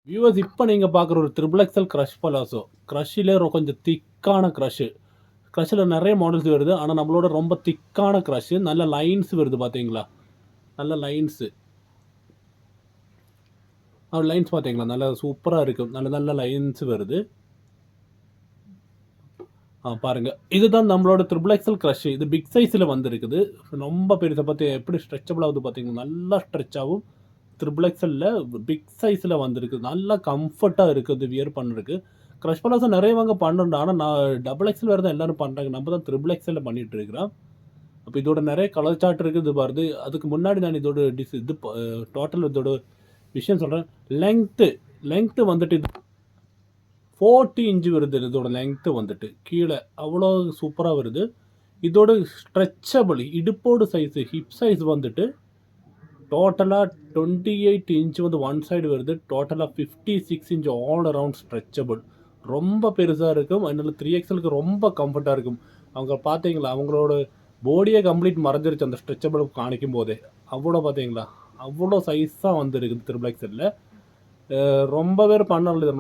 Viewers இப்போ நீங்கள் பார்க்குற ஒரு ட்ரிபிள் எக்ஸல் க்ரஷ் பலாசோ க்ரஷ்ஷிலே கொஞ்சம் திக்கான க்ரஷ்ஷு. க்ரஷ்ஷில் நிறைய மாடல்ஸ் வருது. ஆனால் நம்மளோட ரொம்ப திக்கான க்ரஷ்ஷு. நல்ல லைன்ஸ் வருது பார்த்தீங்களா? நல்ல லைன்ஸு. லைன்ஸ் பார்த்தீங்களா? நல்லா சூப்பராக இருக்குது. நல்ல நல்ல லைன்ஸ் வருது. பாருங்கள், இதுதான் நம்மளோட ட்ரிபிள் எக்ஸல் க்ரஷ்ஷு. இது பிக் சைஸில் வந்துருக்குது. ரொம்ப பெருசை பற்றி எப்படி ஸ்ட்ரெச்சபிள் ஆகுது பார்த்தீங்கன்னா, நல்லா ஸ்ட்ரெச் ஆகும். ட்ரிபிள் எக்ஸலில் பிக் சைஸில் வந்திருக்கு. நல்லா கம்ஃபர்ட்டாக இருக்குது வியர் பண்ணுறதுக்கு. க்ரஷ் பலாசோ நிறையவங்க பண்ணுறோம். ஆனால் நான் டபுள் எக்ஸல் வேறு தான் எல்லோரும் பண்ணுறாங்க. நம்ம தான் ட்ரிபிள் எக்ஸலில் பண்ணிகிட்டு இருக்கிறோம். அப்போ இதோட நிறைய கலர் சார்ட் இருக்குது பாருது. அதுக்கு முன்னாடி நான் இதோட டோட்டல் இதோட விஷயம் சொல்கிறேன். லெங்க்த்து வந்துட்டு 40 இன்ச்சு வருது. இதோட லெங்க்த்து வந்துட்டு கீழே அவ்வளோ சூப்பராக வருது. இதோட ஸ்ட்ரெச்சபிள் இடுப்போடு சைஸு ஹிப் சைஸ் வந்துட்டு டோட்டலாக 28 இன்ச் வந்து ஒன் சைடு வருது. டோட்டலாக 56 இன்ச் ஆல் அரவுண்ட் ஸ்ட்ரெச்சபிள். ரொம்ப பெருசாக இருக்கும். அதனால 3XLக்கு ரொம்ப கம்ஃபர்ட்டாக இருக்கும். அவங்க பார்த்தீங்களா, அவங்களோட பாடியே கம்ப்ளீட் மறைஞ்சிருச்சு அந்த ஸ்ட்ரெச்சபிள் காணிக்கும் போதே. அவ்வளோ பார்த்தீங்களா, அவ்வளோ சைஸாக வந்துருக்குது ட்ரிபிள் எக்ஸலில். ரொம்ப பேர் பண்ணல,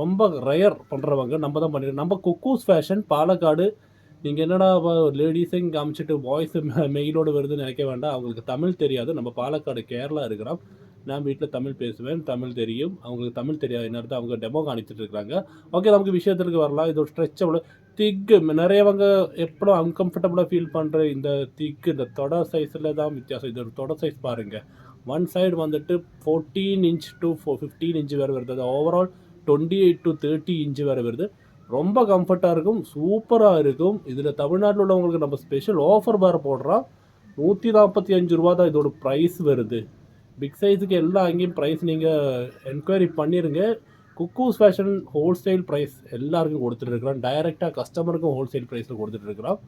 ரொம்ப ரேர் பண்ணுறவங்க நம்ம தான் பண்ணிடுறோம். நம்ம குக்கூஸ் ஃபேஷன் பாலக்காடு. நீங்கள் என்னடா லேடிஸையும் காமிச்சிட்டு பாய்ஸு மெயிலோடு வருதுன்னு நினைக்க வேண்டாம். அவங்களுக்கு தமிழ் தெரியாது. நம்ம பாலக்காடு கேரளா இருக்கிறோம். நான் வீட்டில் தமிழ் பேசுவேன், தமிழ் தெரியும். அவங்களுக்கு தமிழ் தெரியாது என்னது, அவங்க டெமோ காணிச்சிட்டு இருக்காங்க. ஓகே, நமக்கு விஷயத்துக்கு வரலாம். இது ஒரு ஸ்ட்ரெச்சபிள் திக்கு. நிறையவங்க எப்போ அன்கம்ஃபர்டபுளாக ஃபீல் பண்ணுற இந்த திக்கு, இந்த தொட சைஸில் தான் வித்தியாசம். இது ஒரு தொட சைஸ் பாருங்கள். ஒன் சைடு வந்துட்டு 14 இன்ச் டு 15 இன்ச்சு வேறு வருது. அது ஓவரால் 28 டு 30 இன்ச்சு வேறு வருது. ரொம்ப கம்ஃபர்ட்டாக இருக்கும், சூப்பராக இருக்கும். இதில் தமிழ்நாட்டில் உள்ளவங்களுக்கு நம்ம ஸ்பெஷல் ஆஃபர் வேறு போடுறோம். 145 ரூபா தான் இதோட ப்ரைஸ் வருது. பிக் சைஸுக்கு எல்லாம் அங்கேயும் ப்ரைஸ் நீங்கள் என்கொயரி பண்ணிடுங்க. குக்கூஸ் ஃபேஷன் ஹோல்சேல் ப்ரைஸ் எல்லாருக்கும் கொடுத்துட்ருக்குறோம். டைரெக்டாக கஸ்டமருக்கும் ஹோல்சேல் ப்ரைஸில் கொடுத்துட்ருக்குறோம்.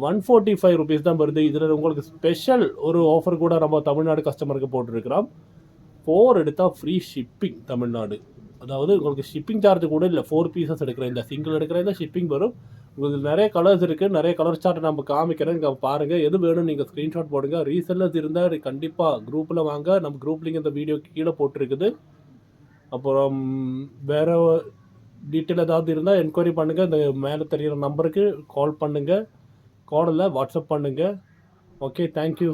145 ருபீஸ் தான் வருது. இதில் உங்களுக்கு ஸ்பெஷல் ஒரு ஆஃபர் கூட நம்ம தமிழ்நாடு கஸ்டமருக்கு போட்டுருக்கிறோம். 4 எடுத்தால் ஃப்ரீ ஷிப்பிங் தமிழ்நாடு. அதாவது உங்களுக்கு ஷிப்பிங் சார்ஜ் கூட இல்லை. 4 பீசஸ் எடுக்கிற இந்த சிங்கிள் எடுக்கிற இந்த ஷிப்பிங் வரும். உங்களுக்கு நிறைய கலர்ஸ் இருக்குது. நிறைய கலர் சார்ட் நம்ம காமிக்கிறேன். இங்கே பாருங்கள். எது வேணும் நீங்கள் ஸ்க்ரீன்ஷாட் போடுங்க. ரீசெல்லர்ஸ் இருந்தால் கண்டிப்பாக குரூப்பில் வாங்க. நம்ம குரூப் லிங்க் இந்த வீடியோ கீழே போட்டிருக்குது. அப்புறம் வேறு டீட்டெயில் ஏதாவது இருந்தால் என்கொயரி பண்ணுங்கள். இந்த மேலே தெரிகிற நம்பருக்கு கால் பண்ணுங்கள். காலில் வாட்ஸ்அப் பண்ணுங்கள். Okay, thank you.